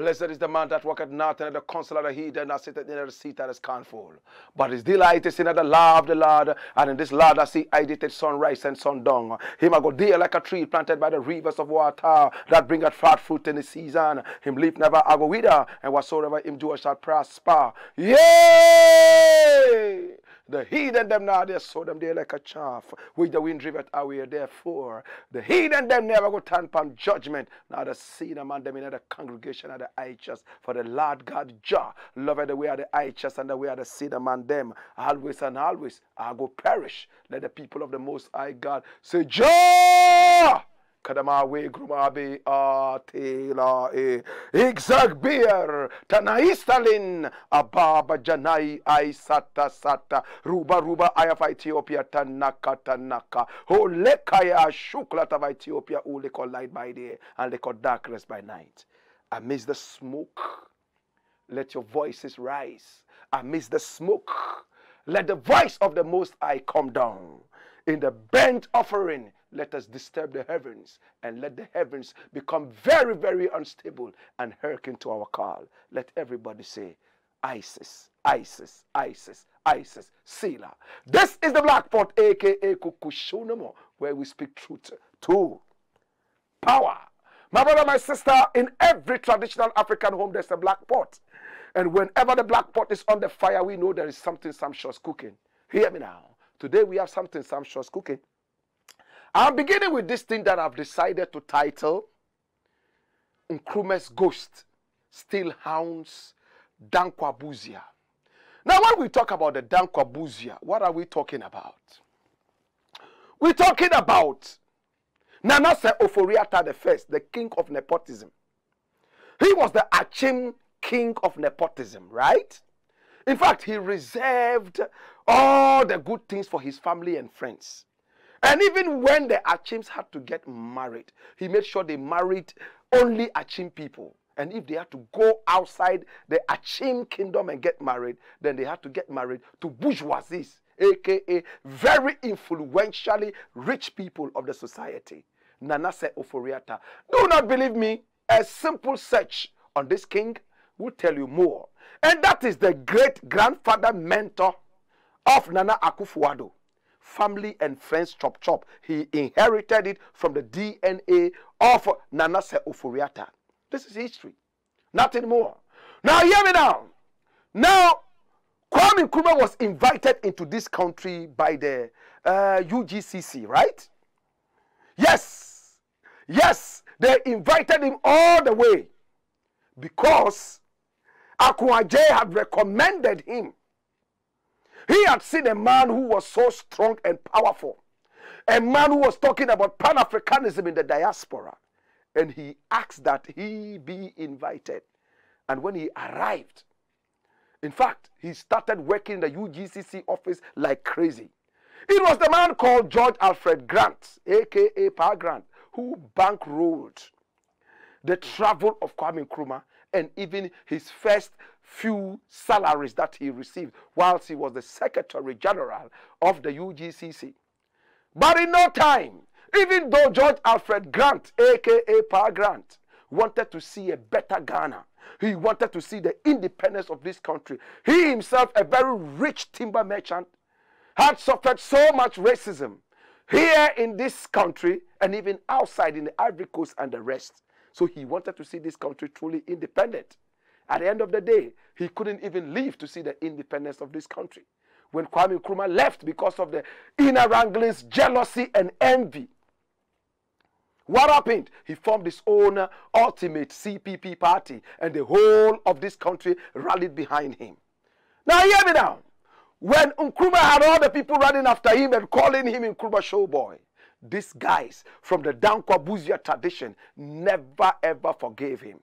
Blessed is the man that walketh not in the counsel of the heathen, that sitteth in the seat that is scornful. But his delight is in the law of the Lord, and in this law that see agitated sunrise and sundown. Him I go there like a tree planted by the rivers of water, that bringeth forth fruit in the season. Him leaf never I go wither, and whatsoever him do shall prosper. Yea! The heathen them now, they sow them there like a chaff, which the wind driveth away. Therefore, the heathen them never go turn upon judgment. Now the seed among them in the congregation of the righteous. For the Lord God Jah loveth the way of the righteous, and the way of the seed among them. Always and always I go perish. Let the people of the Most High God say, Jah! Kadamawe grumabe atela exagbier tanaistalin ababa janai ai sata sata ruba ayafa Ethiopia tanaka ho lekaya shuklat of Ethiopia who they call light by day and they call darkness by night. Amidst the smoke, let your voices rise. Amidst the smoke, let the voice of the Most High come down. In the burnt offering, let us disturb the heavens, and let the heavens become very, very unstable and hearken to our call. Let everybody say, Isis, Isis, Isis, Isis, Selah. This is the Black Pot, a.k.a. Kukushunamo, where we speak truth to power. My brother, my sister, in every traditional African home, there's a black pot. And whenever the black pot is on the fire, we know there is something sumptuous cooking. Hear me now. Today we have something sumptuous cooking. I'm beginning with this thing that I've decided to title Nkrumah'S Ghost Still Hounds DANQUAH-BUSIA. Now when we talk about the DANQUAH-BUSIA, what are we talking about? We're talking about Nana Oforiatta the First, the king of nepotism. He was the Achim king of nepotism, right? In fact, he reserved all the good things for his family and friends. And even when the Achims had to get married, he made sure they married only Achim people. And if they had to go outside the Achim kingdom and get married, then they had to get married to bourgeoisies, a.k.a. very influentially rich people of the society. Nana Oforiatta. Do not believe me, a simple search on this king will tell you more. And that is the great-grandfather mentor of Nana Akufo-Addo. Family and friends chop chop. He inherited it from the DNA of Nana Oforiatta. This is history. Nothing more. Now hear me now. Now, Kwame Nkrumah was invited into this country by the UGCC, right? Yes. Yes. They invited him all the way because Akwanje had recommended him. He had seen a man who was so strong and powerful. A man who was talking about Pan-Africanism in the diaspora. And he asked that he be invited. And when he arrived, in fact, he started working in the UGCC office like crazy. It was the man called George Alfred Grant, a.k.a. Pa Grant, who bankrolled the travel of Kwame Nkrumah and even his first few salaries that he received whilst he was the Secretary General of the UGCC. But in no time, even though George Alfred Grant, a.k.a. Pa Grant, wanted to see a better Ghana, he wanted to see the independence of this country. He himself, a very rich timber merchant, had suffered so much racism here in this country and even outside in the Ivory Coast and the rest. So he wanted to see this country truly independent. At the end of the day, he couldn't even live to see the independence of this country. when Kwame Nkrumah left because of the inner wranglings, jealousy, and envy. What happened? He formed his own ultimate CPP party, and the whole of this country rallied behind him. Now hear me now. When Nkrumah had all the people running after him and calling him Nkrumah Showboy, these guys from the DANQUAH-BUSIA tradition never ever forgave him.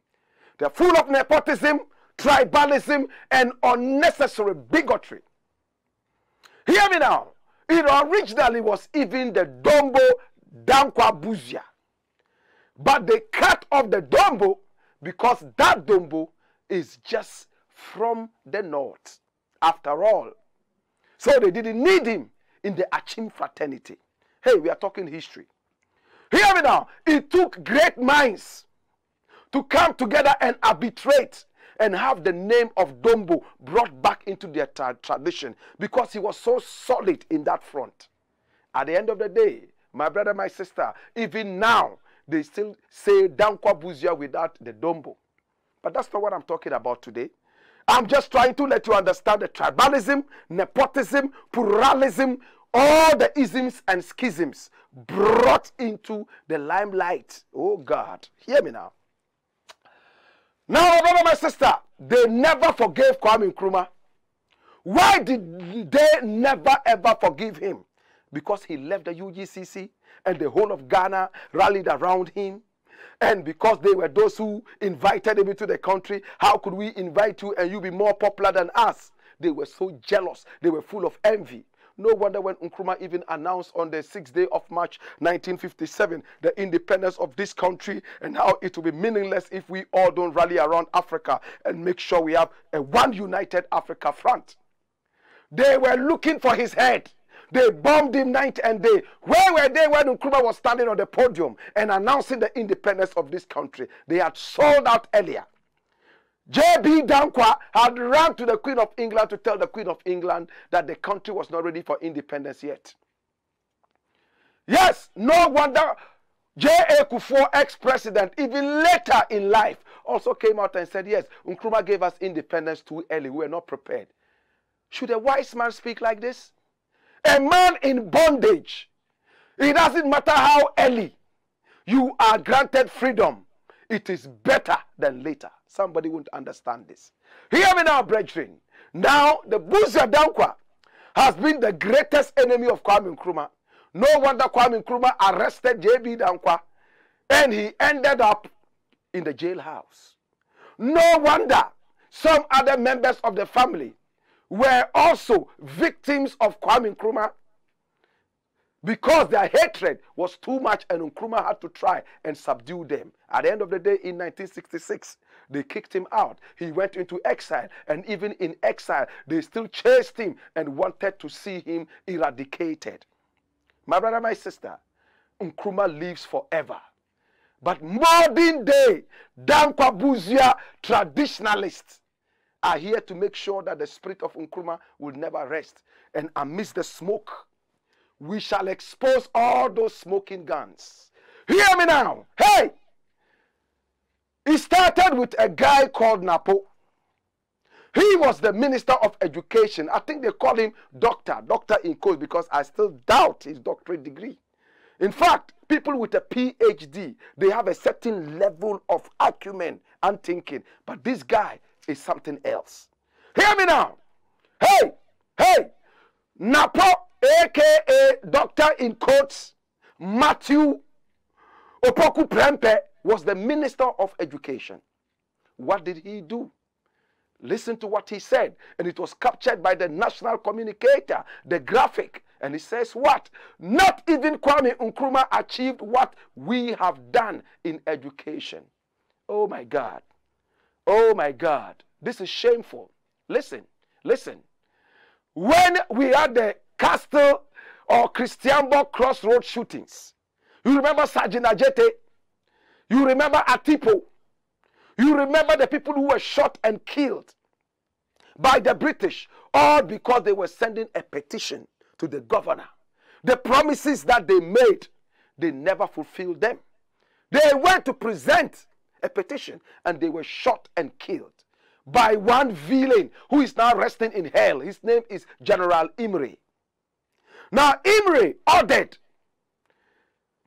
They're full of nepotism, tribalism, and unnecessary bigotry. Hear me now. It originally was even the Dombo DANQUAH-BUSIA. But they cut off the Dombo because that Dombo is just from the north, after all. So they didn't need him in the Achim fraternity. Hey, we are talking history. Hear me now. It took great minds to come together and arbitrate and have the name of Dombo brought back into their tradition because he was so solid in that front. At the end of the day, my brother, my sister, even now, they still say DANQUAH-BUSIA without the Dombo. But that's not what I'm talking about today. I'm just trying to let you understand the tribalism, nepotism, pluralism, all the isms and schisms brought into the limelight. Oh God, hear me now. Now, my brother, my sister, they never forgave Kwame Nkrumah. Why did they never ever forgive him? Because he left the UGCC and the whole of Ghana rallied around him. And because they were those who invited him into the country, how could we invite you and you be more popular than us? They were so jealous. They were full of envy. No wonder when Nkrumah even announced on the 6th day of March 1957 the independence of this country and how it will be meaningless if we all don't rally around Africa and make sure we have a one united Africa front. They were looking for his head. They bombed him night and day. Where were they when Nkrumah was standing on the podium and announcing the independence of this country? They had sold out earlier. J.B. DANQUAH had run to the Queen of England to tell the Queen of England that the country was not ready for independence yet. Yes, no wonder J.A. Kufuor, ex-president, even later in life, also came out and said, yes, Nkrumah gave us independence too early. We were not prepared. Should a wise man speak like this? A man in bondage. It doesn't matter how early you are granted freedom. It is better than later. Somebody won't understand this. Hear me now, brethren. Now, the Busia DANQUAH has been the greatest enemy of Kwame Nkrumah. No wonder Kwame Nkrumah arrested J.B. DANQUAH and he ended up in the jailhouse. No wonder some other members of the family were also victims of Kwame Nkrumah because their hatred was too much and Nkrumah had to try and subdue them. At the end of the day, in 1966, they kicked him out. He went into exile, and even in exile, they still chased him and wanted to see him eradicated. My brother, my sister, Nkrumah lives forever. But modern day DANQUAH-BUSIA traditionalists are here to make sure that the spirit of Nkrumah will never rest. And amidst the smoke, we shall expose all those smoking guns. Hear me now. Hey! It started with a guy called Napo. He was the Minister of Education. I think they call him doctor in quotes, because I still doubt his doctorate degree. In fact, people with a PhD, they have a certain level of acumen and thinking. But this guy is something else. Hear me now. Hey, Napo, a.k.a. doctor in quotes, Matthew Opoku Prempeh, was the Minister of Education. What did he do? Listen to what he said. And it was captured by the national communicator, the graphic. And he says what? Not even Kwame Nkrumah achieved what we have done in education. Oh my God. Oh my God. This is shameful. Listen. When we had the Castle or Christianborg Crossroad shootings, you remember Sergeant Ajete? You remember Atipo? You remember the people who were shot and killed by the British, all because they were sending a petition to the governor. The promises that they made, they never fulfilled them. They went to present a petition and they were shot and killed. by one villain who is now resting in hell. His name is General Imre. Now Imre ordered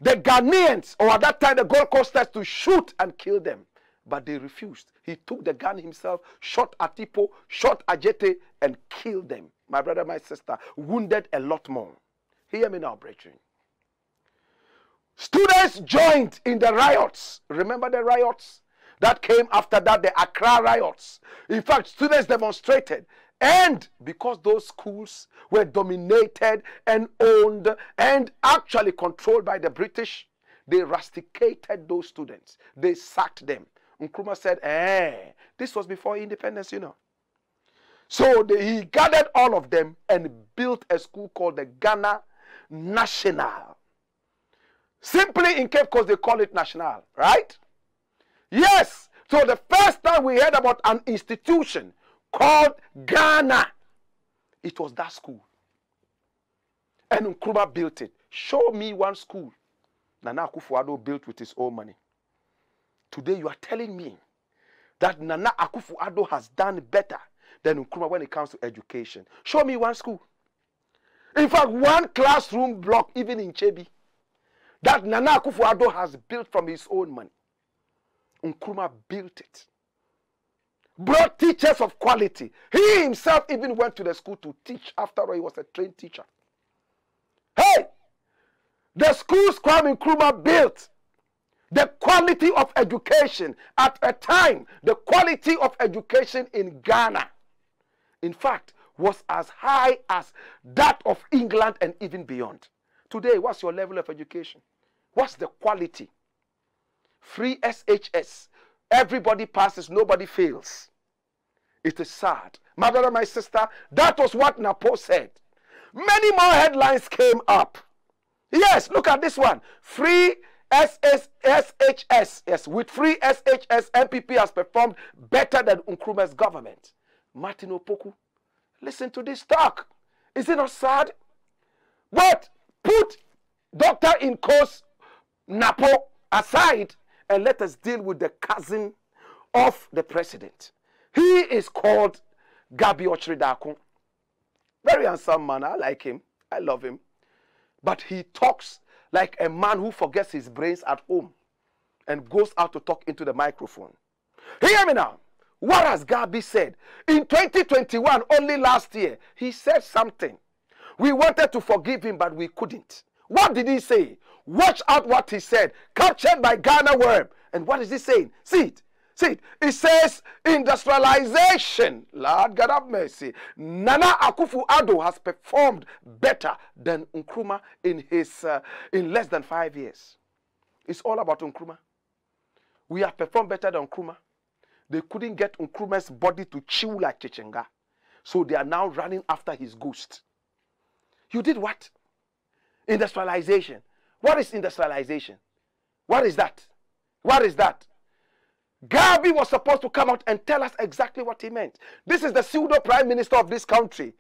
the Ghanaians, or at that time the Gold Coasters, to shoot and kill them. But they refused. He took the gun himself, shot Atipo, shot Ajete, and killed them. My brother, my sister, wounded a lot more. Hear me now, brethren. Students joined in the riots. Remember the riots that came after that, the Accra riots. In fact, students demonstrated. And because those schools were dominated and owned and actually controlled by the British, they rusticated those students. They sacked them. Nkrumah said, this was before independence, you know. So he gathered all of them and built a school called the Ghana National. Simply in Cape Coast, they call it National, right? Yes. So the first time we heard about an institution called Ghana, it was that school. And Nkrumah built it. Show me one school Nana Akufo-Addo built with his own money. Today you are telling me that Nana Akufo-Addo has done better than Nkrumah when it comes to education. Show me one school. In fact, one classroom block, even in Chebi, that Nana Akufo-Addo has built from his own money. Nkrumah built it. Brought teachers of quality. He himself even went to the school to teach. After all, he was a trained teacher. Hey! The schools Kwame Nkrumah built, the quality of education at a time, the quality of education in Ghana, in fact, was as high as that of England and even beyond. Today, what's your level of education? What's the quality? Free SHS. Everybody passes, nobody fails. It is sad. My brother, my sister, that was what Napo said. Many more headlines came up. Yes, look at this one. Free SHS. Yes, with free SHS, MPP has performed better than Nkrumah's government. Martin Opoku, listen to this talk. Is it not sad? But put Dr. Inko's Napo aside and let us deal with the cousin of the president. He is called Gabi Ochridakun. Very handsome man. I like him. I love him. But he talks like a man who forgets his brains at home and goes out to talk into the microphone. Hear me now. What has Gabi said? In 2021, only last year, he said something. We wanted to forgive him, but we couldn't. What did he say? Watch out what he said. Captured by Ghana Web. And what is he saying? See it. See it. It says industrialization. Lord God have mercy. Nana Akufo-Addo has performed better than Nkrumah in less than 5 years. It's all about Nkrumah. We have performed better than Nkrumah. They couldn't get Nkrumah's body to chew like Chichenga. So they are now running after his ghost. You did what? Industrialization. What is industrialization? What is that? What is that? Gabi was supposed to come out and tell us exactly what he meant. This is the pseudo prime minister of this country.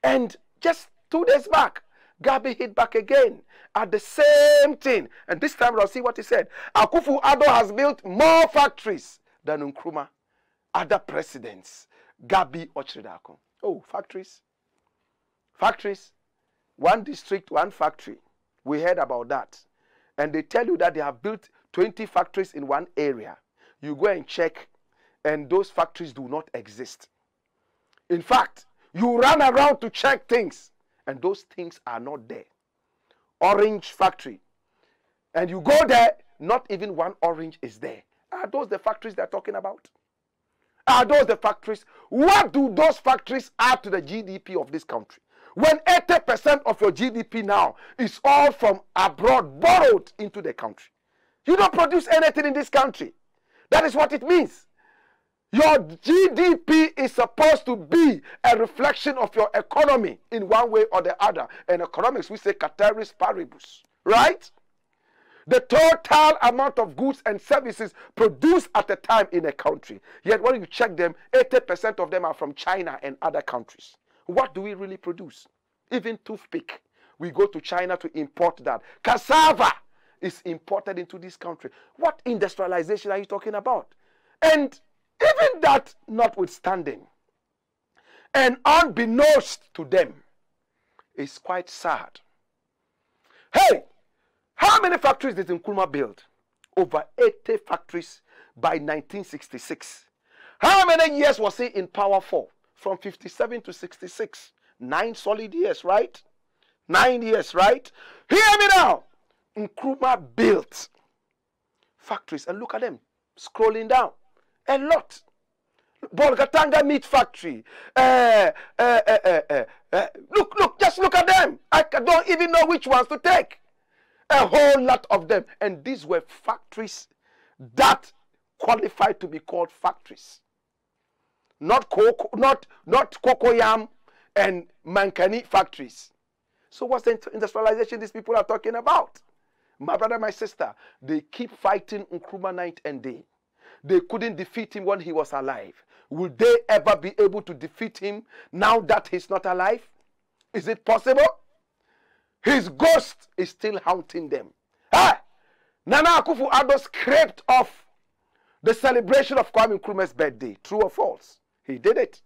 And just 2 days back, Gabi hit back again at the same thing. And this time I'll see what he said. Akufo-Addo has built more factories than Nkrumah. Other presidents. Gabi Ochridakun. Oh, factories. Factories. One district, one factory. We heard about that. And they tell you that they have built 20 factories in one area. You go and check, and those factories do not exist. In fact, you run around to check things, and those things are not there. Orange factory. And you go there, not even one orange is there. Are those the factories they're talking about? Are those the factories? What do those factories add to the GDP of this country? When 80% of your GDP now is all from abroad, borrowed into the country. You don't produce anything in this country. That is what it means. Your GDP is supposed to be a reflection of your economy in one way or the other. In economics, we say ceteris paribus, right? The total amount of goods and services produced at a time in a country. Yet when you check them, 80% of them are from China and other countries. What do we really produce? Even toothpick. We go to China to import that. Cassava is imported into this country. What industrialization are you talking about? And Even that notwithstanding, and unbeknownst to them, it's quite sad. Hey, how many factories did Nkrumah build? Over 80 factories by 1966. How many years was he in power for? From 57 to 66. 9 solid years, right? 9 years, right? Hear me now. Nkrumah built factories, and look at them scrolling down. A lot. Bolgatanga meat factory. Look, just look at them. I don't even know which ones to take. A whole lot of them. And these were factories that qualified to be called factories. Not cocoyam and mankani factories. So what's the industrialization these people are talking about? My brother, my sister, they keep fighting Nkrumah night and day. They couldn't defeat him when he was alive. Will they ever be able to defeat him now that he's not alive? Is it possible? His ghost is still haunting them. Ah! Nana Akufo-Addo scraped off the celebration of Kwame Nkrumah's birthday. True or false? He did it.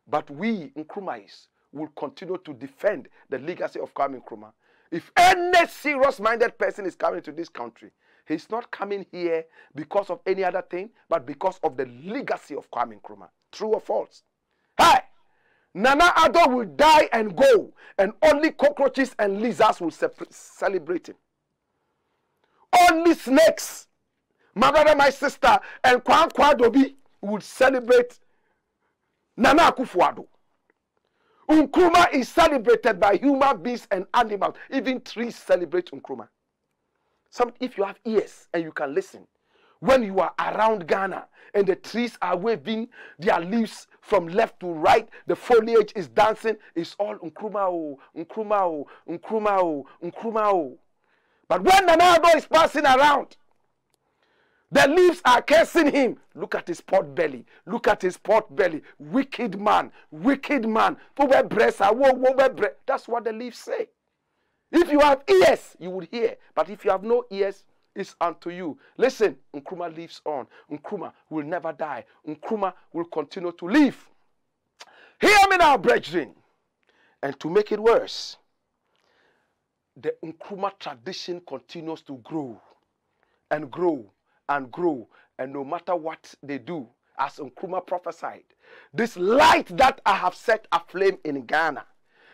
But we, Nkrumah'S, will continue to defend the legacy of Kwame Nkrumah. If any serious-minded person is coming to this country, he's not coming here because of any other thing, but because of the legacy of Kwame Nkrumah. True or false? Hey! Nana Addo will die and go, and only cockroaches and lizards will celebrate him. Only snakes, my brother, my sister, and DANQUAH-BUSIA will celebrate Nana Akufo-Addo. Nkrumah is celebrated by human beings and animals. Even trees celebrate Nkrumah. If you have ears and you can listen, when you are around Ghana and the trees are waving their leaves from left to right, the foliage is dancing, it's all Nkrumah, oh, Nkrumah, oh, Nkrumah, oh, Nkrumah. Oh. But when Nana Addo is passing around, the leaves are cursing him. Look at his pot belly. Look at his pot belly. Wicked man. Wicked man. That's what the leaves say. If you have ears, you would hear. But if you have no ears, it's unto you. Listen, Nkrumah lives on. Nkrumah will never die. Nkrumah will continue to live. Hear me now, brethren. And to make it worse, the Nkrumah tradition continues to grow and grow and grow. And no matter what they do, as Nkrumah prophesied, this light that I have set aflame in Ghana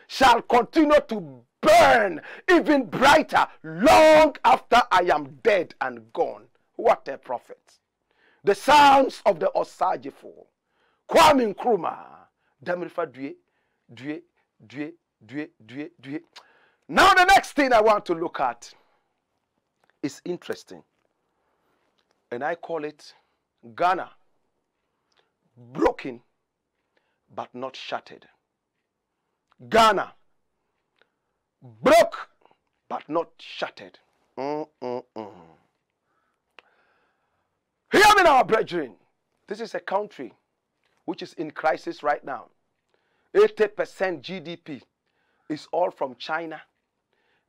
shall continue to burn even brighter long after I am dead and gone. What a prophet. The sounds of the Osagefo. Kwame Nkrumah. Demrifa due. Now the next thing I want to look at is interesting. And I call it Ghana broken but not shattered. Ghana broke but not shattered. Hear me now, brethren. This is a country which is in crisis right now. 80% GDP is all from China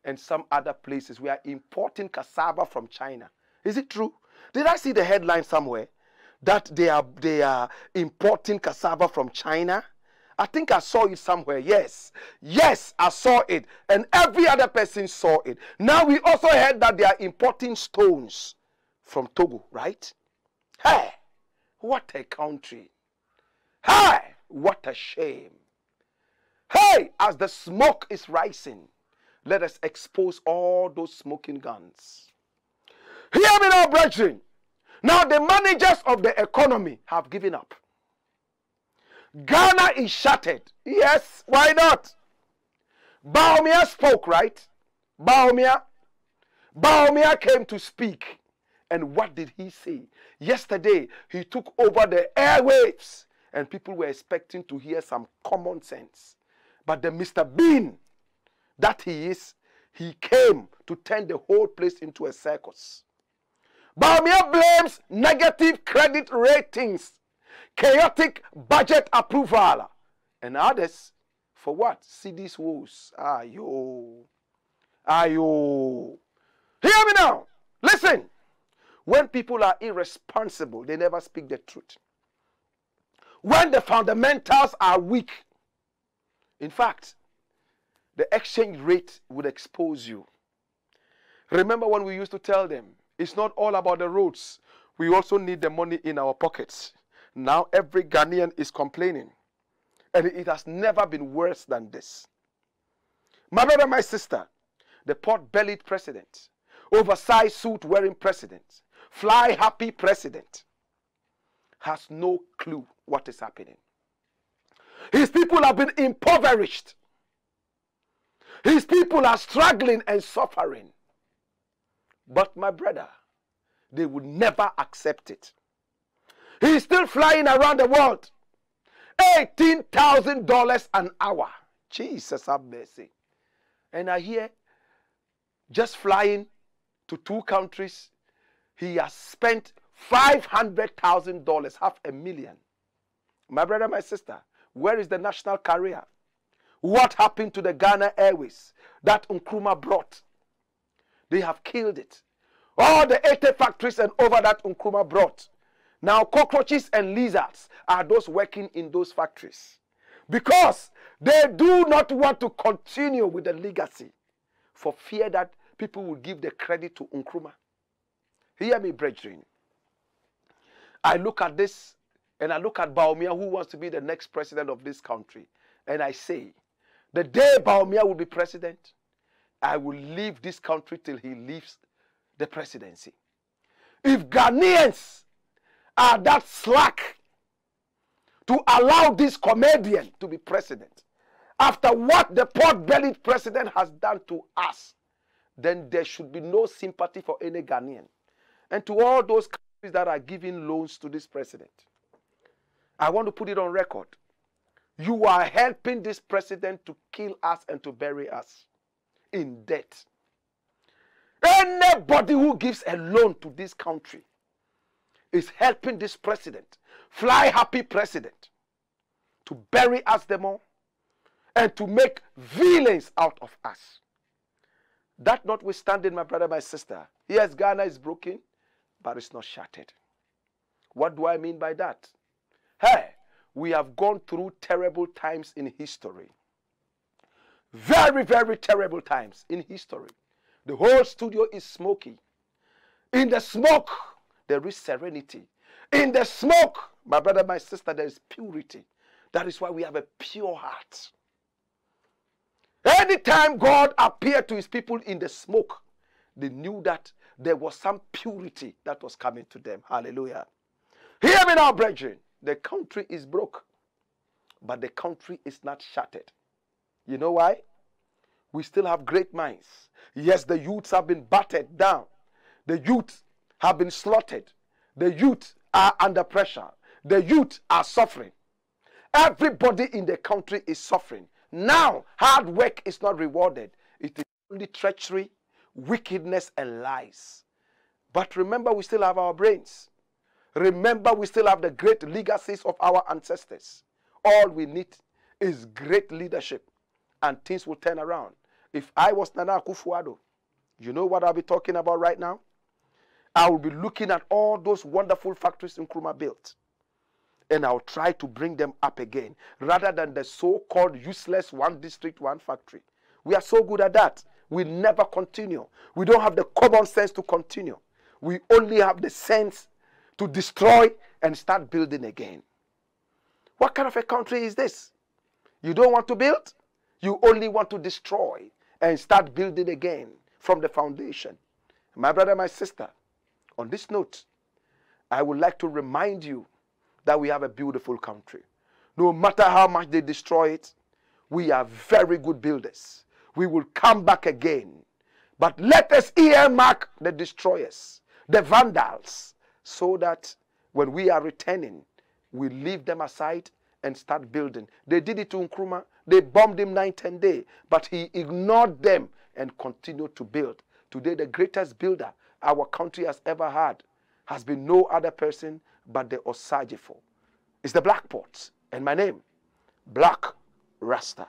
and some other places. We are importing cassava from China. Is it true? Did I see the headline somewhere that they are importing cassava from China? I think I saw it somewhere. Yes, I saw it. And every other person saw it. Now we also heard that they are importing stones from Togo, right? Hey, what a country. Hey, what a shame. Hey, as the smoke is rising, let us expose all those smoking guns. Hear me now, brethren. Now the managers of the economy have given up. Ghana is shattered. Yes, why not? Bawumia spoke, right? Bawumia came to speak. And what did he say? Yesterday, he took over the airwaves. And people were expecting to hear some common sense. But the Mr. Bean that he is, he came to turn the whole place into a circus. Bawumia blames negative credit ratings, chaotic budget approval, and others for what? Cities woes. Ayo. Hear me now. Listen. When people are irresponsible, they never speak the truth. when the fundamentals are weak, in fact, the exchange rate would expose you. Remember when we used to tell them, it's not all about the roads. We also need the money in our pockets. Now every Ghanaian is complaining. And it has never been worse than this. My brother, my sister, the pot-bellied president, oversized suit-wearing president, fly-happy president, has no clue what is happening. His people have been impoverished. His people are struggling and suffering. But my brother, they would never accept it. He is still flying around the world. $18,000 an hour. Jesus have mercy. And I hear, just flying to 2 countries, he has spent $500,000, $500,000. My brother, my sister, where is the national carrier? What happened to the Ghana Airways that Nkrumah brought? They have killed it. All the 80 factories and over that Nkrumah brought. Now cockroaches and lizards are those working in those factories. Because they do not want to continue with the legacy for fear that people will give the credit to Nkrumah. Hear me, brethren. I look at this and I look at Bawumia, who wants to be the next president of this country. And I say, the day Bawumia will be president, I will leave this country till he leaves the presidency. If Ghanaians are that slack to allow this comedian to be president, after what the pot-bellied president has done to us, then there should be no sympathy for any Ghanaian. And to all those countries that are giving loans to this president, I want to put it on record. You are helping this president to kill us and to bury us in debt. Anybody who gives a loan to this country is helping this president, fly-happy president, to bury us the more and to make villains out of us. That notwithstanding, my brother, my sister, yes, Ghana is broken, but it's not shattered. What do I mean by that? Hey, we have gone through terrible times in history. Very, very terrible times in history. The whole studio is smoky. In the smoke, there is serenity. In the smoke, my brother, my sister, there is purity. That is why we have a pure heart. Anytime God appeared to his people in the smoke, they knew that there was some purity that was coming to them. Hallelujah. Hear me now, brethren. The country is broke, but the country is not shattered. You know why? We still have great minds. Yes, the youths have been battered down. The youth have been slaughtered. The youth are under pressure. The youth are suffering. Everybody in the country is suffering. Now, hard work is not rewarded. It is only treachery, wickedness, and lies. But remember, we still have our brains. Remember, we still have the great legacies of our ancestors. All we need is great leadership, and things will turn around. If I was Nana Akufo-Addo, you know what I'll be talking about right now? I will be looking at all those wonderful factories Nkrumah built, and I'll try to bring them up again, rather than the so-called useless one district, one factory. We are so good at that. We never continue. We don't have the common sense to continue. We only have the sense to destroy and start building again. What kind of a country is this? You don't want to build? You only want to destroy and start building again from the foundation. My brother, my sister, on this note, I would like to remind you that we have a beautiful country. No matter how much they destroy it, we are very good builders. We will come back again. But let us earmark the destroyers, the vandals, so that when we are returning, we leave them aside and start building. They did it to Nkrumah. They bombed him 9-10 days, but he ignored them and continued to build. Today, the greatest builder our country has ever had has been no other person but the Osagifo. It's the Black Ports. And my name, Blakk Rasta.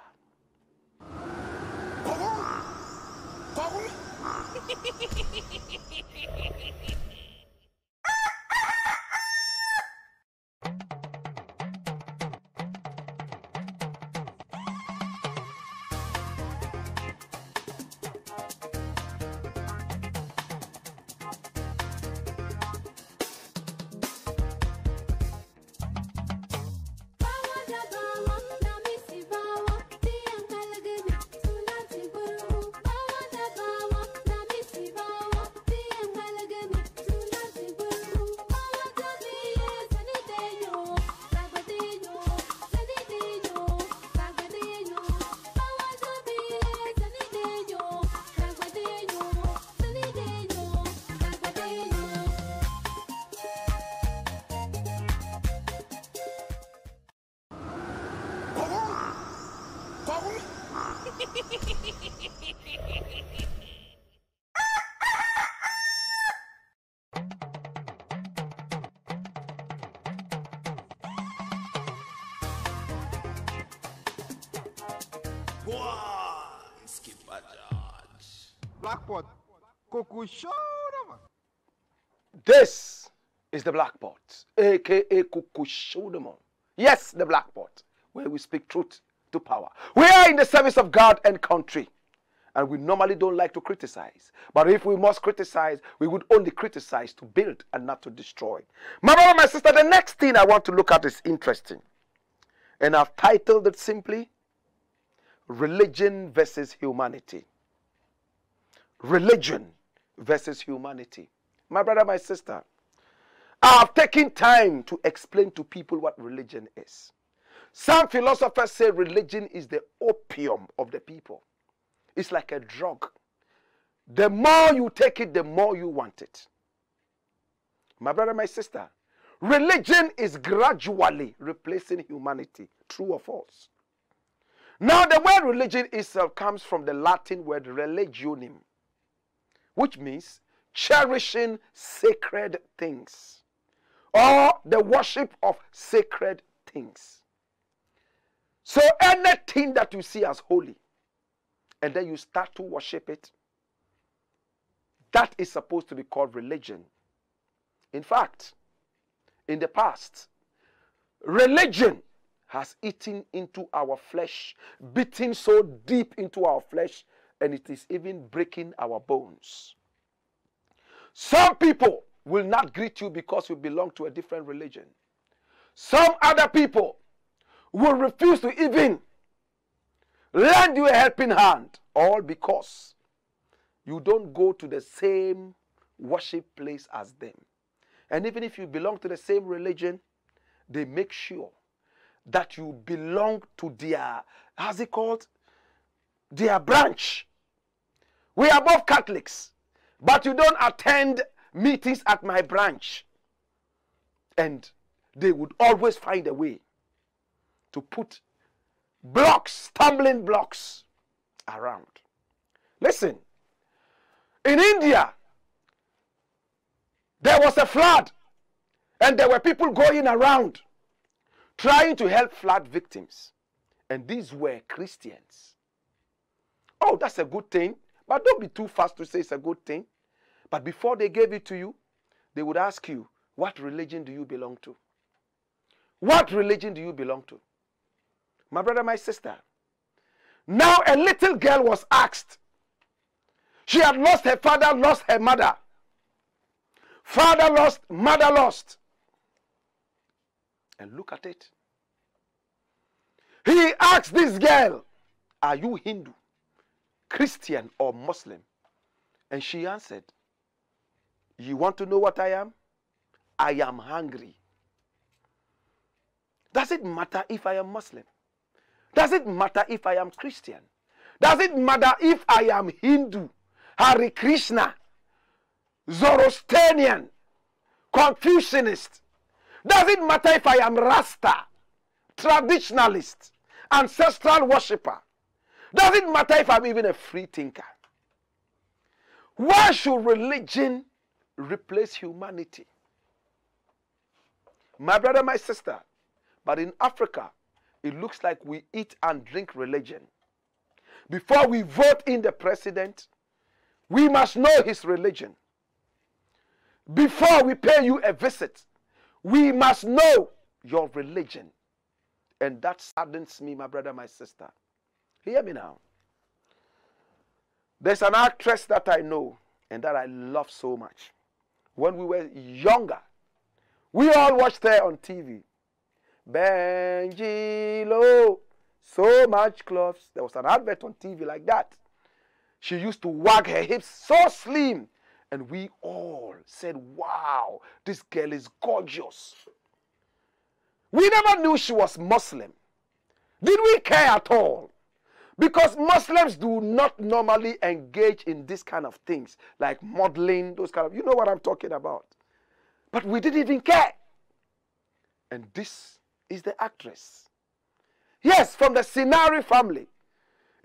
Blackpot, Coco Show. This is the Black Pot, aka Kukushodemon. Yes, the Black Pot, where we speak truth to power. We are in the service of God and country, and we normally don't like to criticize. But if we must criticize, we would only criticize to build and not to destroy. My brother, my sister, the next thing I want to look at is interesting. And I've titled it simply, Religion versus Humanity. Religion versus humanity. My brother, my sister, I've taken time to explain to people what religion is. Some philosophers say religion is the opium of the people. It's like a drug. The more you take it, the more you want it. My brother, my sister, religion is gradually replacing humanity. True or false? Now, the word religion itself comes from the Latin word religionem, which means cherishing sacred things or the worship of sacred things. So anything that you see as holy and then you start to worship it, that is supposed to be called religion. In fact, in the past, religion has eaten into our flesh, beaten so deep into our flesh, and it is even breaking our bones. Some people will not greet you because you belong to a different religion. Some other people will refuse to even lend you a helping hand, all because you don't go to the same worship place as them. And even if you belong to the same religion, they make sure that you belong to their, how's it called? Their branch. We are both Catholics, but you don't attend meetings at my branch. And they would always find a way to put blocks, stumbling blocks around. Listen, in India, there was a flood, and there were people going around trying to help flood victims. And these were Christians. Oh, that's a good thing. But don't be too fast to say it's a good thing. But before they gave it to you, they would ask you, what religion do you belong to? What religion do you belong to? My brother, my sister. Now a little girl was asked. She had lost her father, lost her mother. Father lost, mother lost. And look at it. He asked this girl, are you Hindu, Christian, or Muslim? And she answered, you want to know what I am? I am hungry. Does it matter if I am Muslim? Does it matter if I am Christian? Does it matter if I am Hindu, Hare Krishna, Zoroastrian, Confucianist? Does it matter if I am Rasta, traditionalist, ancestral worshipper? Does it matter if I'm even a free thinker? Why should religion replace humanity? My brother, my sister, but in Africa, it looks like we eat and drink religion. Before we vote in the president, we must know his religion. Before we pay you a visit, we must know your religion. And that saddens me, my brother, my sister. Hear me now. There's an actress that I know and that I love so much. When we were younger, we all watched her on TV. Benjilo, so much clothes. There was an advert on TV like that. She used to wag her hips so slim. And we all said, wow, this girl is gorgeous. We never knew she was Muslim. Did we care at all? Because Muslims do not normally engage in this kind of things, like modeling, those kind of, you know what I'm talking about. But we didn't even care. And this is the actress. Yes, from the Sinari family.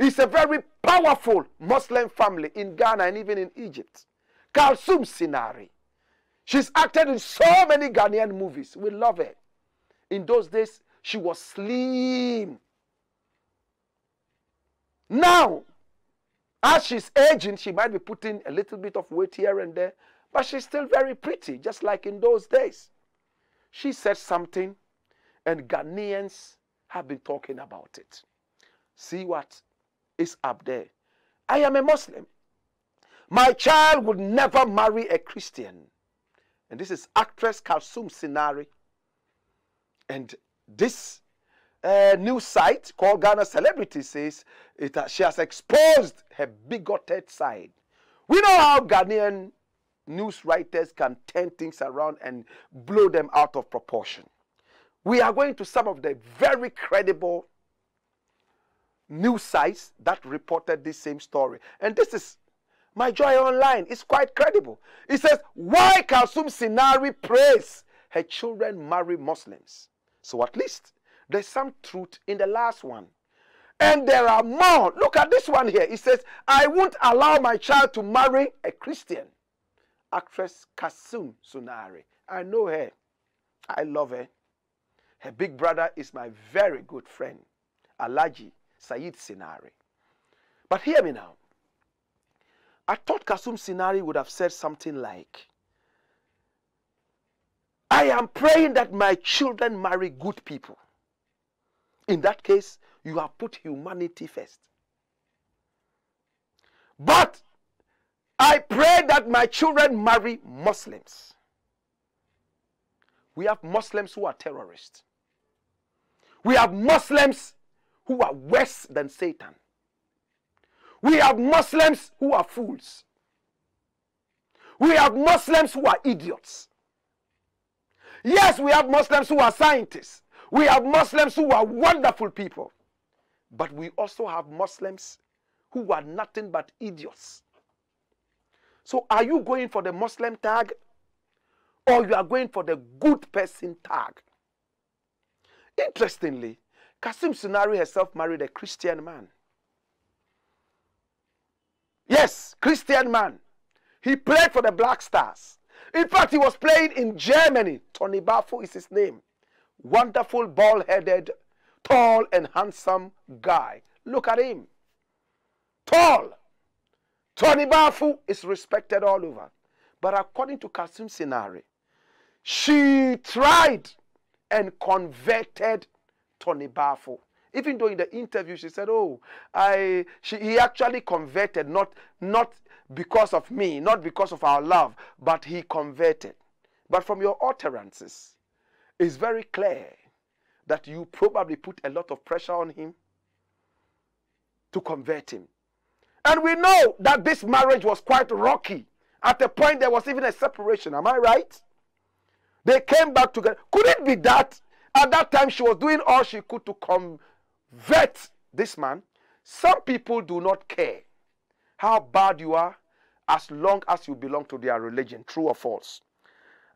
It's a very powerful Muslim family in Ghana and even in Egypt. Kalsum Sinari. She's acted in so many Ghanaian movies. We love her. In those days, she was slim. Now, as she's aging, she might be putting a little bit of weight here and there, but she's still very pretty, just like in those days. She said something, and Ghanaians have been talking about it. See what is up there. I am a Muslim. My child would never marry a Christian. And this is actress Kalsum Sinari. And this news site called Ghana Celebrity says she has exposed her bigoted side. We know how Ghanaian news writers can turn things around and blow them out of proportion. We are going to some of the very credible news sites that reported this same story. And this is My Joy Online. It's quite credible. It says, why Kalsum Sinari prays her children marry Muslims? So at least there's some truth in the last one. And there are more. Look at this one here. It says, I won't allow my child to marry a Christian. Actress Kalsum Sinari. I know her. I love her. Her big brother is my very good friend, Alhaji Said Sinari. But hear me now. I thought Kalsum Sinari would have said something like, I am praying that my children marry good people. In that case, you have put humanity first. But I pray that my children marry Muslims. We have Muslims who are terrorists. We have Muslims who are worse than Satan. We have Muslims who are fools. We have Muslims who are idiots. Yes, we have Muslims who are scientists. We have Muslims who are wonderful people. But we also have Muslims who are nothing but idiots. So are you going for the Muslim tag, or you are going for the good person tag? Interestingly, Kalsum Sinari herself married a Christian man. Yes, Christian man. He played for the Black Stars. In fact, he was playing in Germany. Tony Bafu is his name. Wonderful, bald-headed, tall and handsome guy. Look at him. Tall. Tony Bafu is respected all over. But according to Kalsum Sinari, she tried and converted Tony Bafu. Even though in the interview she said, oh, he actually converted, not because of me, not because of our love, but he converted. But from your utterances, it's very clear that you probably put a lot of pressure on him to convert him. And we know that this marriage was quite rocky. At a point there was even a separation. Am I right? They came back together. Could it be that at that time she was doing all she could to convert this man? Some people do not care how bad you are as long as you belong to their religion. True or false?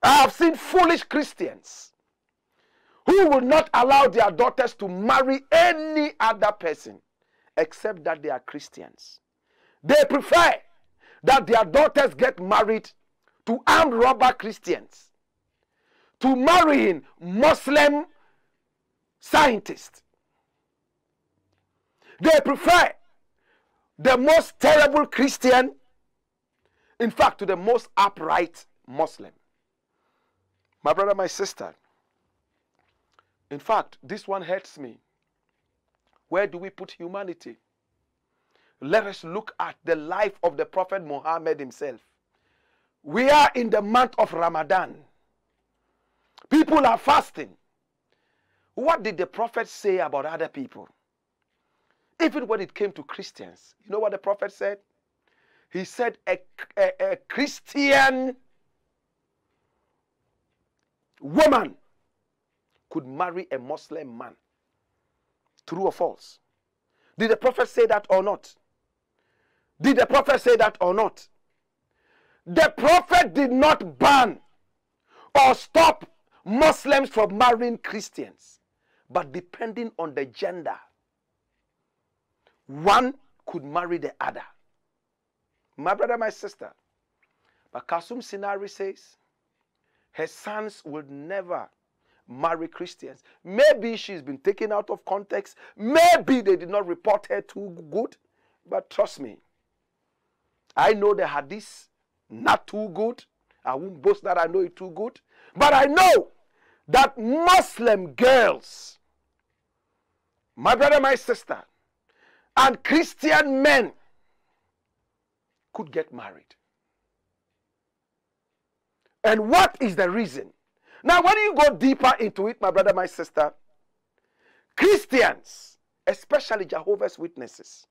I have seen foolish Christians who will not allow their daughters to marry any other person except that they are Christians. They prefer that their daughters get married to armed robber Christians, to marrying Muslim scientists. They prefer the most terrible Christian, in fact, to the most upright Muslim. My brother, my sister, in fact, this one hurts me. Where do we put humanity? Let us look at the life of the Prophet Muhammad himself. We are in the month of Ramadan. People are fasting. What did the Prophet say about other people? Even when it came to Christians, you know what the Prophet said? He said a Christian woman could marry a Muslim man. True or false? Did the Prophet say that or not? Did the Prophet say that or not? The Prophet did not ban or stop Muslims from marrying Christians, but depending on the gender. one could marry the other. My brother, my sister, but Kasum Sinari says her sons will never marry Christians. Maybe she's been taken out of context. Maybe they did not report her too good. But trust me, I know the hadith not too good. I won't boast that I know it too good. But I know that Muslim girls, my brother, my sister, and Christian men could get married. And what is the reason? Now, when you go deeper into it, my brother, my sister, Christians, especially Jehovah's Witnesses,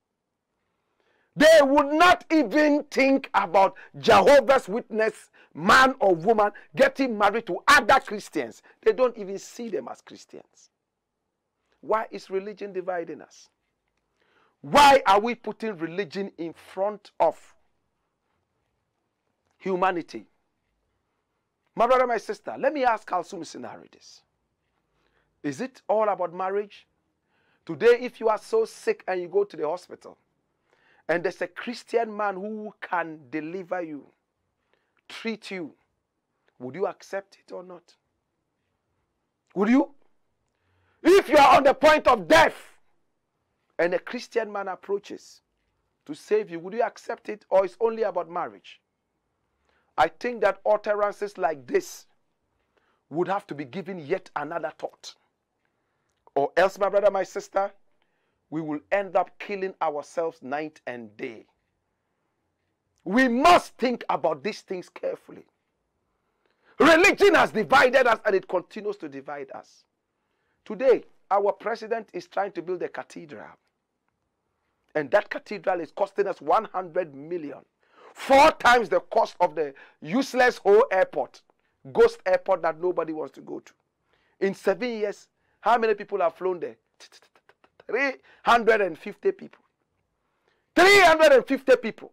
they would not even think about Jehovah's Witness, man or woman, getting married to other Christians. They don't even see them as Christians. Why is religion dividing us? Why are we putting religion in front of humanity? My brother, my sister, let me ask Kalsum Sinari this. Is it all about marriage? Today, if you are so sick and you go to the hospital, and there's a Christian man who can deliver you, treat you, would you accept it or not? Would you? If you are on the point of death and a Christian man approaches to save you, would you accept it, or it's only about marriage? I think that utterances like this would have to be given yet another thought. Or else, my brother, my sister, we will end up killing ourselves night and day. We must think about these things carefully. Religion has divided us and it continues to divide us. Today, our president is trying to build a cathedral. And that cathedral is costing us 100 million. 4 times the cost of the useless whole airport, ghost airport that nobody wants to go to. In 7 years, how many people have flown there? 350 people. 350 people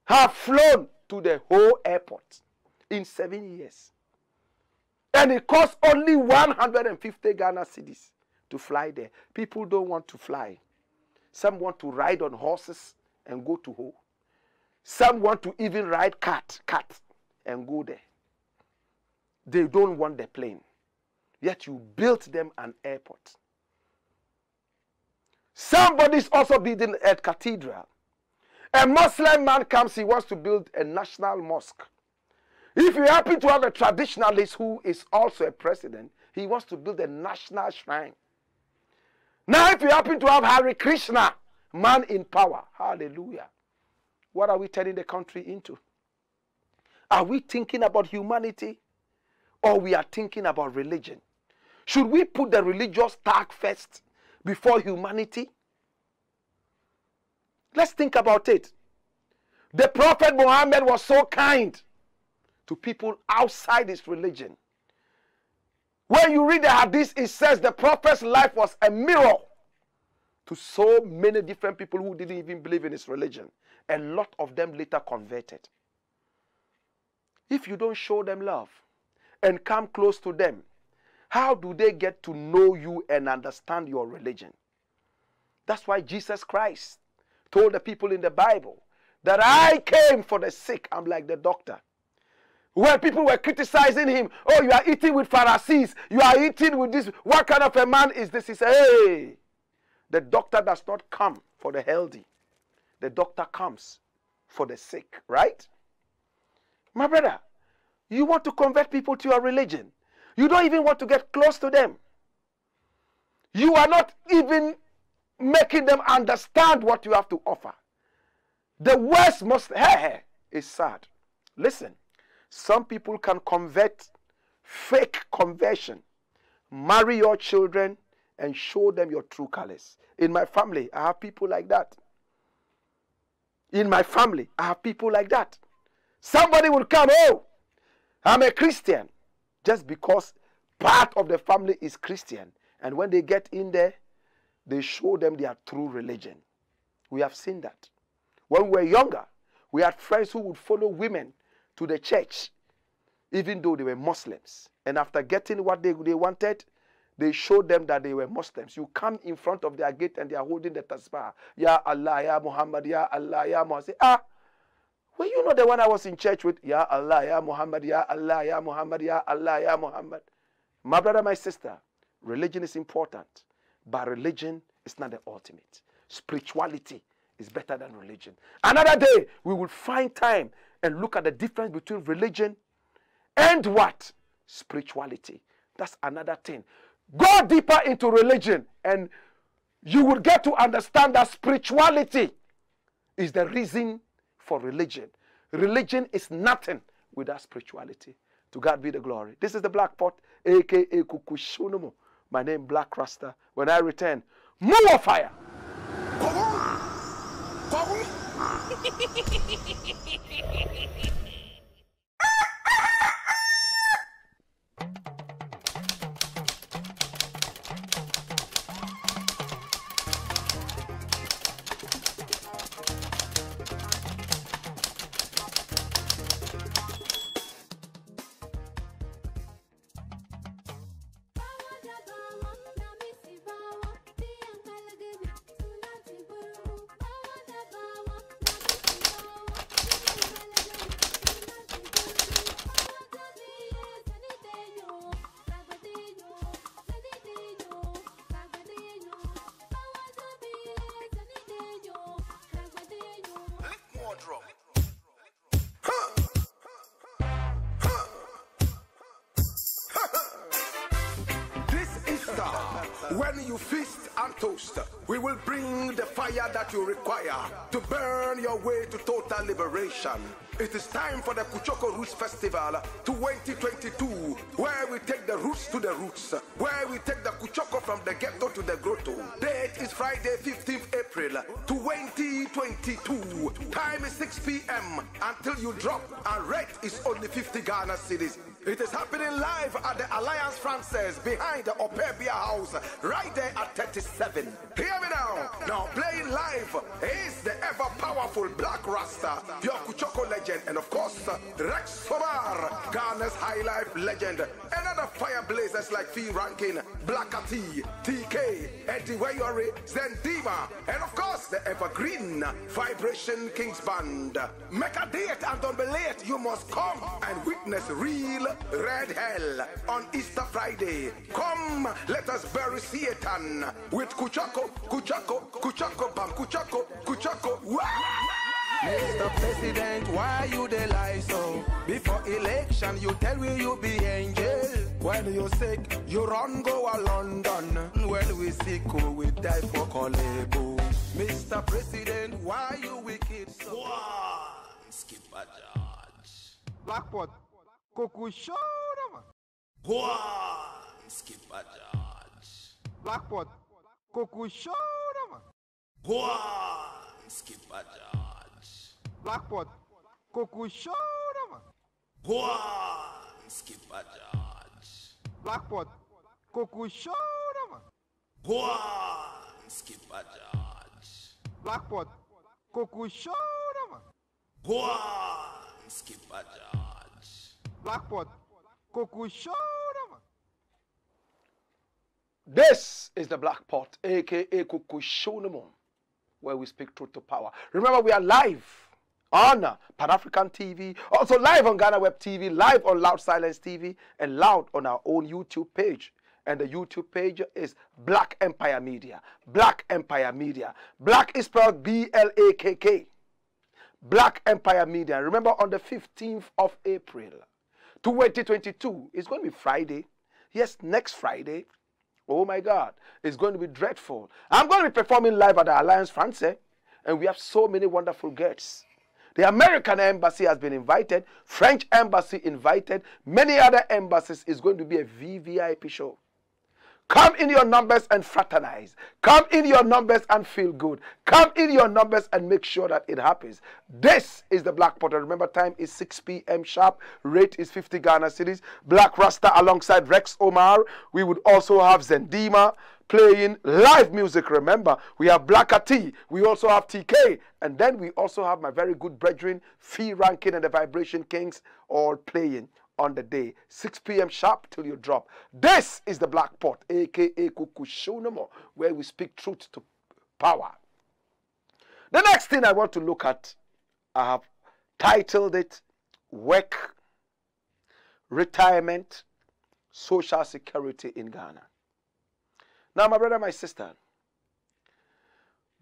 have flown to the whole airport in 7 years. And it costs only 150 Ghana cedis to fly there. People don't want to fly. Some want to ride on horses and go to Ho. Some want to even ride cat and go there. They don't want the plane. Yet you built them an airport. Somebody's also building a cathedral. A Muslim man comes, he wants to build a national mosque. If you happen to have a traditionalist who is also a president, he wants to build a national shrine. Now if you happen to have Hare Krishna, man in power, hallelujah, what are we turning the country into? Are we thinking about humanity, or we are thinking about religion? Should we put the religious tag first before humanity? Let's think about it. The Prophet Muhammad was so kind to people outside his religion. When you read the hadith, it says the Prophet's life was a mirror to so many different people who didn't even believe in his religion. A lot of them later converted. If you don't show them love and come close to them, how do they get to know you and understand your religion? That's why Jesus Christ told the people in the Bible that I came for the sick. I'm like the doctor. When people were criticizing him, oh, you are eating with Pharisees, you are eating with this, what kind of a man is this? He said, hey, the doctor does not come for the healthy. The doctor comes for the sick, right? My brother, you want to convert people to your religion. You don't even want to get close to them. You are not even making them understand what you have to offer. The worst is sad. Listen, some people can convert, fake conversion, marry your children and show them your true colors. In my family, I have people like that. In my family, I have people like that. Somebody will come, oh, I'm a Christian, just because part of the family is Christian. And when they get in there, they show them their true religion. We have seen that. When we were younger, we had friends who would follow women to the church, even though they were Muslims. And after getting what they wanted, they showed them that they were Muslims. You come in front of their gate and they are holding the tasbih. Ya Allah, Ya Muhammad, Ya Allah, Ya Muhammad. Say, well, you know the one I was in church with? Ya Allah, Ya Muhammad, Ya Allah, Ya Muhammad, Ya Allah, Ya Muhammad. My brother, my sister, religion is important, but religion is not the ultimate. Spirituality is better than religion. Another day, we will find time and look at the difference between religion and what? Spirituality. That's another thing. Go deeper into religion and you will get to understand that spirituality is the reason for religion. Religion is nothing without spirituality. To God be the glory. This is the Black Pot, aka Kukushunumu. My name Blakk Rasta. When I return, more fire. When you feast and toast, we will bring the fire that you require to burn your way to total liberation. It is time for the Kuchoko Roots Festival 2022, where we take the roots to the roots, where we take the Kuchoko from the ghetto to the grotto. Date is Friday, 15th April 2022. Time is 6 p.m. until you drop, and rate is only 50 Ghana cedis. It is happening live at the Alliance Francaise behind the Opebia House, right there at 37. Hear me now. Now playing live is the ever-powerful Blakk Rasta, your Kuchoko legend, and of course, Rex Somar, Ghana's high life legend. Another fire blazers like Fee Rankin, Blackati, TK, Eddie Wayori, Zendima, and of course, the evergreen Vibration Kings Band. Make a date and don't be late. You must come and witness real red hell on Easter Friday. Come, let us bury Satan with Kuchoko, Kuchoko, Kuchoko, Bam, Kuchoko, Kuchoko. Mr. President, why you dey lie so? Before election, you tell me you be angel. When you sick, you run go a London. When we sick, we die for Kolebo. Mr. President, why you wicked so? Skip a judge. Black Pot, Kuku show them. Skip a judge. Black Pot, Kuku show them. Skip a judge. Black Pot, Kuku show them. Skip a judge. Black Pot, Kuku show them. Skip a judge. Black Pot, Kuku show them. Skip a judge. Black Pot, Kuku show them. This is the Black Pot, aka Kukushunumu, where we speak truth to power. Remember, we are live on Pan-African TV, also live on Ghana Web TV, live on Loud Silence TV, and loud on our own YouTube page. And the YouTube page is Black Empire Media. Black Empire Media. Black is spelled B-L-A-K-K. Black Empire Media. Remember, on the 15th of April, 2022, it's going to be Friday. Yes, next Friday. Oh my God, it's going to be dreadful. I'm going to be performing live at the Alliance Francaise, and we have so many wonderful guests. The American Embassy has been invited, French Embassy invited, many other embassies. Is going to be a VVIP show. Come in your numbers and fraternize. Come in your numbers and feel good. Come in your numbers and make sure that it happens. This is the Black Pot. Remember, time is 6 p.m. sharp. Rate is 50 Ghana cedis. Blakk Rasta alongside Rex Omar. We would also have Zendima playing live music. Remember, we have Blackati. We also have TK. And then we also have my very good brethren, Fee Rankin and the Vibration Kings, all playing on the day, 6 p.m. sharp till you drop. This is the Black Pot, aka Kukushunomo, where we speak truth to power. The next thing I want to look at, I have titled it Work, Retirement, Social Security in Ghana. Now, my brother, my sister,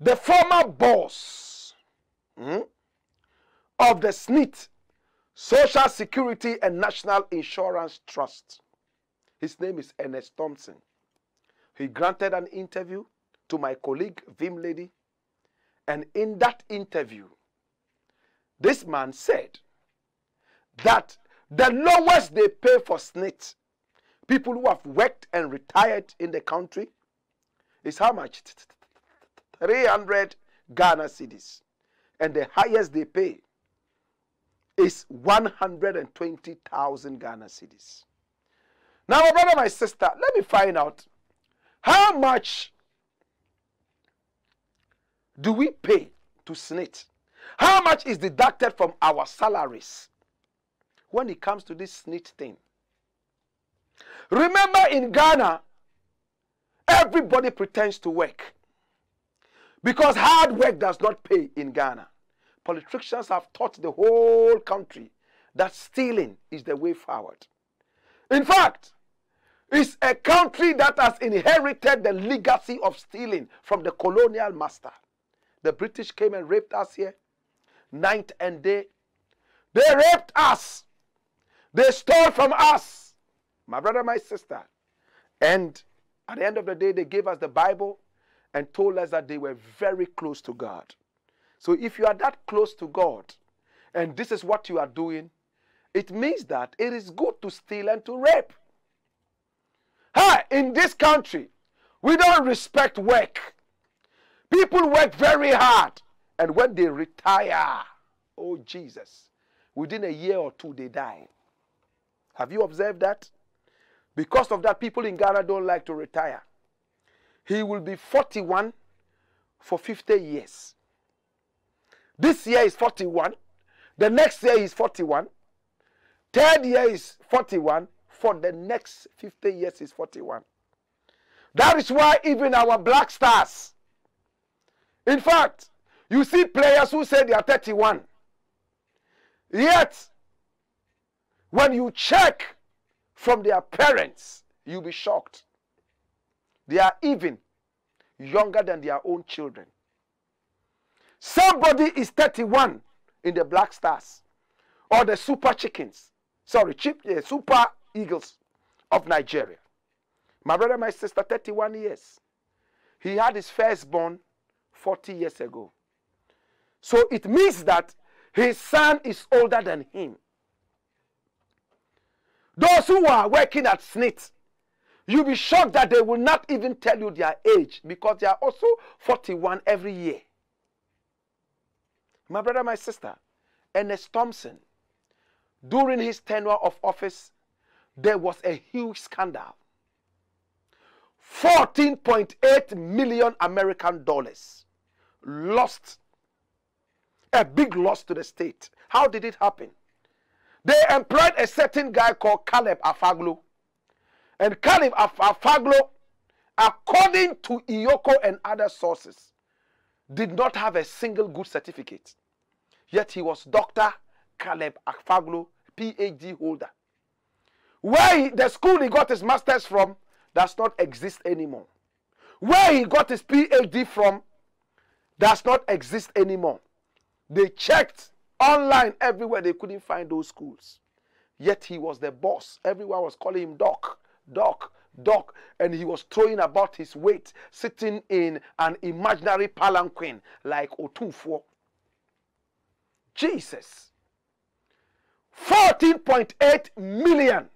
the former boss of the Ssnit, Social Security and National Insurance Trust, his name is Ernest Thompson. He granted an interview to my colleague, Vim Lady, and in that interview, this man said that the lowest they pay for Ssnit, people who have worked and retired in the country, is how much? 300 Ghana cedis. And the highest they pay is 120,000 Ghana cedis. Now, my brother, my sister, let me find out how much do we pay to Ssnit? How much is deducted from our salaries when it comes to this Ssnit thing? Remember, in Ghana, everybody pretends to work because hard work does not pay in Ghana. Politicians have taught the whole country that stealing is the way forward. In fact, it's a country that has inherited the legacy of stealing from the colonial master. The British came and raped us here, night and day. They raped us. They stole from us. My brother, my sister. And at the end of the day, they gave us the Bible and told us that they were very close to God. So if you are that close to God, and this is what you are doing, it means that it is good to steal and to rape. In this country, we don't respect work. People work very hard, and when they retire, oh Jesus, within a year or two they die. Have you observed that? Because of that, people in Ghana don't like to retire. He will be 41 for 50 years. This year is 41. The next year is 41. Third year is 41. For the next 50 years is 41. That is why even our black stars, in fact, you see players who say they are 31. Yet, when you check from their parents, you'll be shocked. They are even younger than their own children. Somebody is 31 in the Black Stars or the Super Chickens. Sorry, Super Eagles of Nigeria. My brother, my sister, 31 years. He had his firstborn 40 years ago. So it means that his son is older than him. Those who are working at Ssnit, you'll be shocked that they will not even tell you their age because they are also 41 every year. My brother, my sister, Ernest Thompson, during his tenure of office, there was a huge scandal. 14.8 million American dollars lost. A big loss to the state. How did it happen? They employed a certain guy called Caleb Afaglo. And Caleb Afaglo, according to Iyoko and other sources, did not have a single good certificate. Yet he was Dr. Caleb Afaglo, PhD holder. Where the school he got his master's from does not exist anymore. Where he got his PhD from does not exist anymore. They checked online everywhere, they couldn't find those schools. Yet he was the boss. Everyone was calling him Doc, Doc, Doc. And he was throwing about his weight, sitting in an imaginary palanquin like Otufo. Jesus. $14.8 million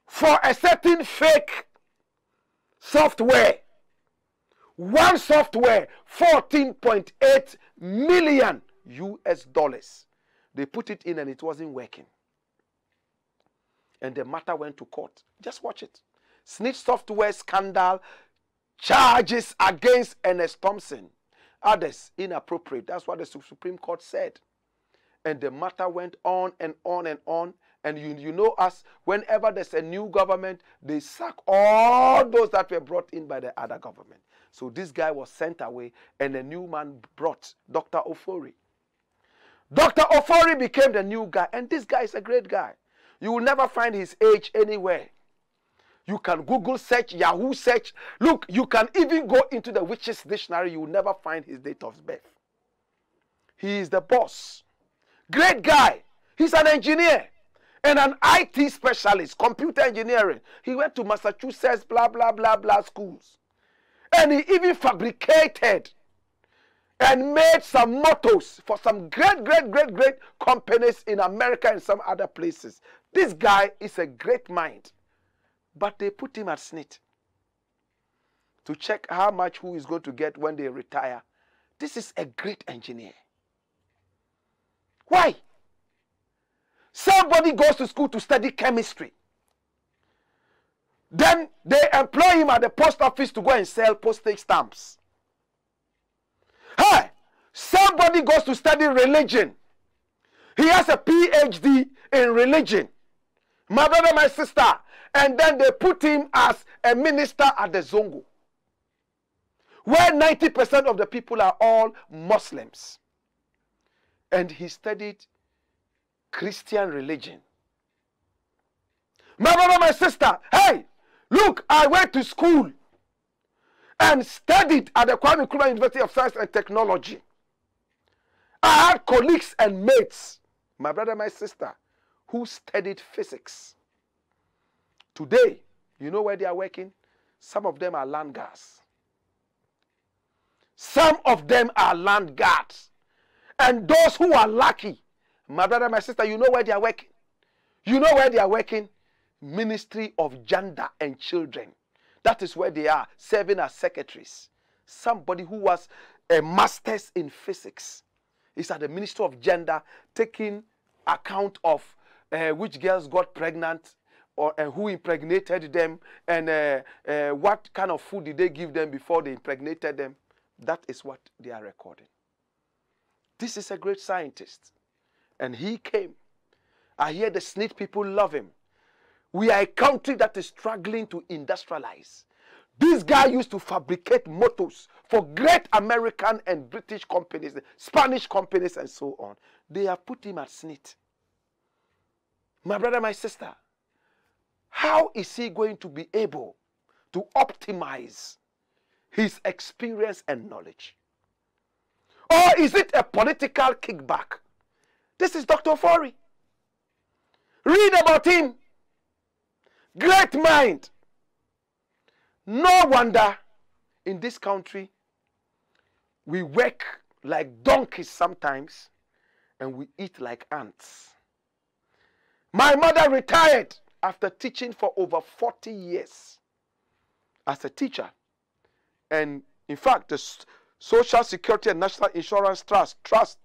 for a certain fake software. One software, $14.8 million US dollars. They put it in and it wasn't working. And the matter went to court. Just watch it. Ssnit software scandal, charges against Ernest Thompson. Others inappropriate. That's what the Supreme Court said. And the matter went on and on and on. And you know us, whenever there's a new government, they sack all those that were brought in by the other government. So this guy was sent away, and a new man brought Dr. Ofori. Dr. Ofori became the new guy, and this guy is a great guy. You will never find his age anywhere. You can Google search, Yahoo search. Look, you can even go into the witches dictionary. You will never find his date of birth. He is the boss. Great guy. He's an engineer and an IT specialist, computer engineering. He went to Massachusetts, blah, blah, blah, blah schools. And he even fabricated and made some motors for some great companies in America and some other places. This guy is a great mind. But they put him at Ssnit to check how much who is going to get when they retire. This is a great engineer. Why? Somebody goes to school to study chemistry. Then they employ him at the post office to go and sell postage stamps. Hey, somebody goes to study religion. He has a PhD in religion. My brother, my sister. And then they put him as a minister at the Zongo, where 90% of the people are all Muslims. And he studied Christian religion. My brother, my sister, hey, look, I went to school and studied at the Nkrumah University of Science and Technology. I had colleagues and mates, my brother, my sister, who studied physics. Today, you know where they are working? Some of them are land guards. Some of them are land guards. And those who are lucky, my brother, my sister, you know where they are working? You know where they are working? Ministry of Gender and Children. That is where they are, serving as secretaries. Somebody who was a master's in physics is at the Ministry of Gender, taking account of which girls got pregnant, or who impregnated them, and what kind of food did they give them before they impregnated them. That is what they are recording. This is a great scientist. And he came. I hear the Ssnit people love him. We are a country that is struggling to industrialize. This guy used to fabricate motors for great American and British companies, Spanish companies, and so on. They have put him at Ssnit. My brother, my sister, how is he going to be able to optimize his experience and knowledge? Or is it a political kickback? This is Dr. Ofori. Read about him. Great mind. No wonder in this country we work like donkeys sometimes and we eat like ants. My mother retired after teaching for over 40 years as a teacher. And in fact, the Social Security and National Insurance Trust,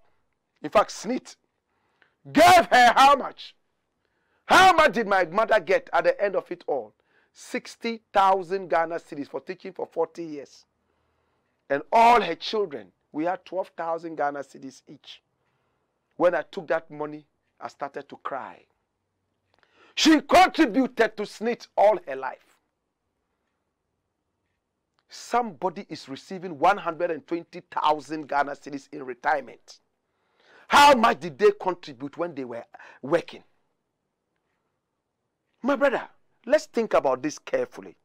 in fact, Ssnit, gave her how much? How much did my mother get at the end of it all? 60,000 Ghana cedis for teaching for 40 years. And all her children, we had 12,000 Ghana cedis each. When I took that money, I started to cry. She contributed to Ssnit all her life. Somebody is receiving 120,000 Ghana cedis in retirement. How much did they contribute when they were working? My brother, let's think about this carefully.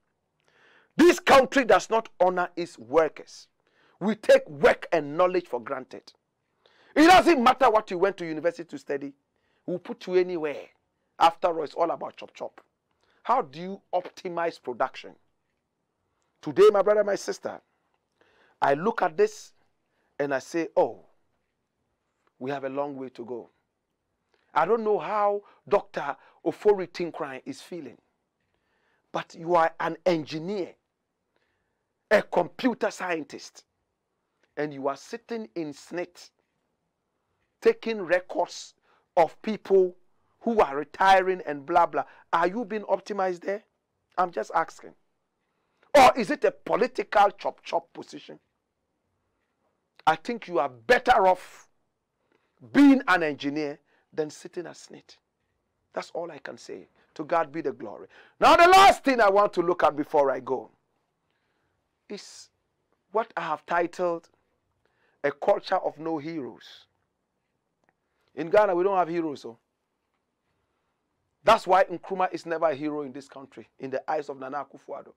This country does not honor its workers. We take work and knowledge for granted. It doesn't matter what you went to university to study. We'll put you anywhere. After all, it's all about chop chop. How do you optimize production? Today, my brother, my sister, I look at this and I say, oh, we have a long way to go. I don't know how Dr. Ofori Tinkrine is feeling, but you are an engineer, a computer scientist, and you are sitting in Ssnit, taking records of people who are retiring and blah, blah. Are you being optimized there? I'm just asking. Or is it a political chop-chop position? I think you are better off being an engineer than sitting at Ssnit. That's all I can say. To God be the glory. Now the last thing I want to look at before I go is what I have titled A Culture of No Heroes. In Ghana, we don't have heroes. So that's why Nkrumah is never a hero in this country, in the eyes of Nana Akufo-Addo.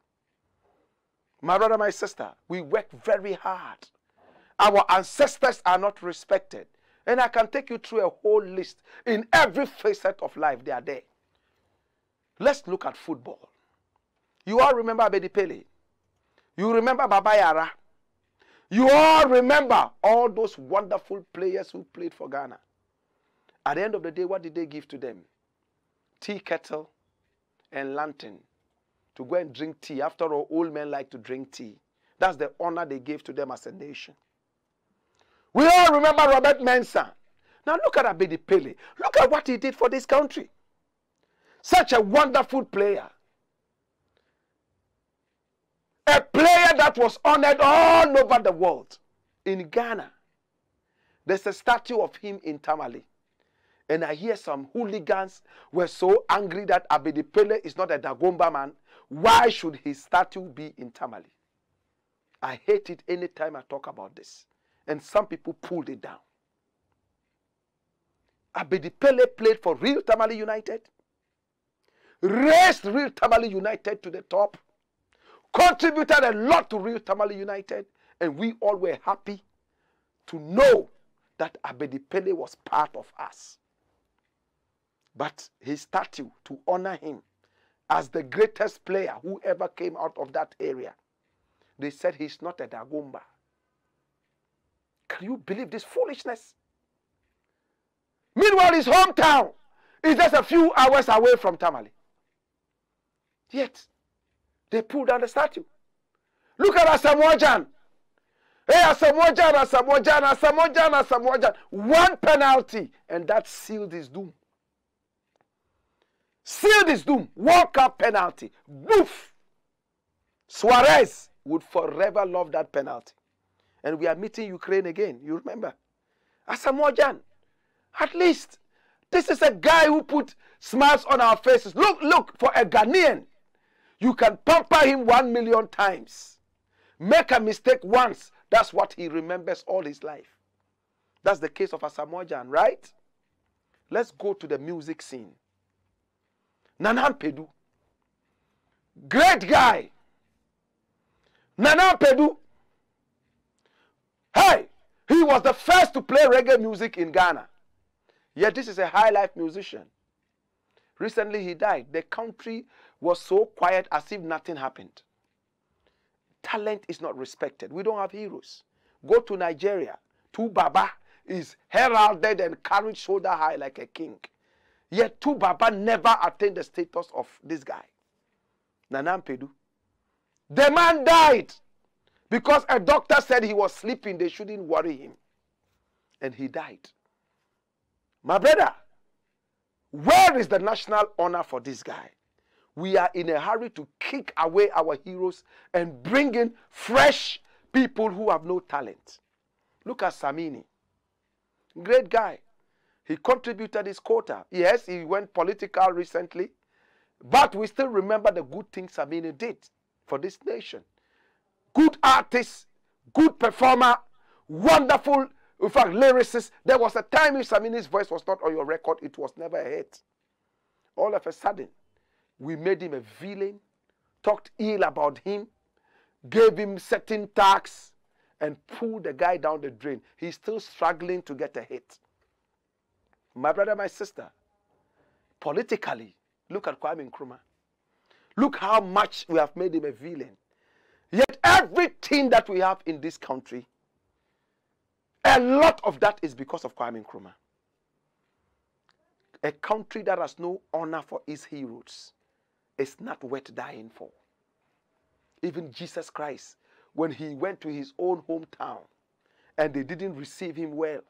My brother, my sister, we work very hard. Our ancestors are not respected. And I can take you through a whole list. In every facet of life, they are there. Let's look at football. You all remember Abedi Pele. You remember Baba Yara. You all remember all those wonderful players who played for Ghana. At the end of the day, what did they give to them? Tea kettle and lantern to go and drink tea. After all, old men like to drink tea. That's the honor they gave to them as a nation. We all remember Robert Mensah. Now look at Abedi Pele. Look at what he did for this country. Such a wonderful player. A player that was honored all over the world. In Ghana, there's a statue of him in Tamale. And I hear some hooligans were so angry that Abedi Pele is not a Dagomba man. Why should his statue be in Tamale? I hate it anytime I talk about this. And some people pulled it down. Abedi Pele played for Real Tamale United. Raised Real Tamale United to the top. Contributed a lot to Real Tamale United. And we all were happy to know that Abedi Pele was part of us. But his statue, to honor him as the greatest player who ever came out of that area, they said he's not a Dagomba. Can you believe this foolishness? Meanwhile, his hometown is just a few hours away from Tamale. Yet, they pulled down the statue. Look at Asamoah Gyan. Hey, Asamoah Gyan, Asamoah Gyan, Asamoah Gyan, Asamoah Gyan. One penalty, and that sealed his doom. Sealed his doom. World Cup penalty. Boof! Suarez would forever love that penalty. And we are meeting Ukraine again. You remember? Asamoah Gyan. At least, this is a guy who put smiles on our faces. Look, for a Ghanaian, you can pamper him 1 million times. Make a mistake once. That's what he remembers all his life. That's the case of Asamoah Gyan, right? Let's go to the music scene. Nana Mpedu. Great guy. Nana Mpedu. Hey, he was the first to play reggae music in Ghana. Yet this is a high life musician. Recently he died. The country was so quiet as if nothing happened. Talent is not respected. We don't have heroes. Go to Nigeria. Tu Baba is heralded and carried shoulder high like a king. Yet Tu Baba never attained the status of this guy. Nana Mpedu. The man died because a doctor said he was sleeping. They shouldn't worry him. And he died. My brother, where is the national honor for this guy? We are in a hurry to kick away our heroes and bring in fresh people who have no talent. Look at Samini. Great guy. He contributed his quota. Yes, he went political recently. But we still remember the good things Samini did for this nation. Good artist, good performer, wonderful, in fact, lyricist. There was a time if Samini's voice was not on your record, it was never a hit. All of a sudden, we made him a villain, talked ill about him, gave him certain tax, and pulled the guy down the drain. He's still struggling to get a hit. My brother, my sister, politically, look at Kwame Nkrumah. Look how much we have made him a villain. Yet everything that we have in this country, a lot of that is because of Kwame Nkrumah. A country that has no honor for its heroes is not worth dying for. Even Jesus Christ, when he went to his own hometown and they didn't receive him well,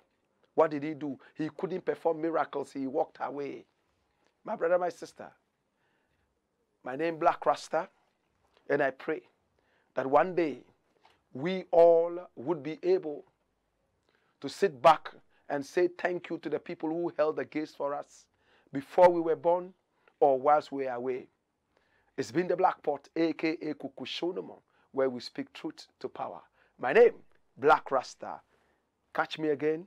what did he do? He couldn't perform miracles. He walked away. My brother, my sister, my name is Blakk Rasta, and I pray that one day we all would be able to sit back and say thank you to the people who held the gates for us before we were born or whilst we were away. It's been the Black Pot, a.k.a. Kukushonomo, where we speak truth to power. My name, Blakk Rasta. Catch me again.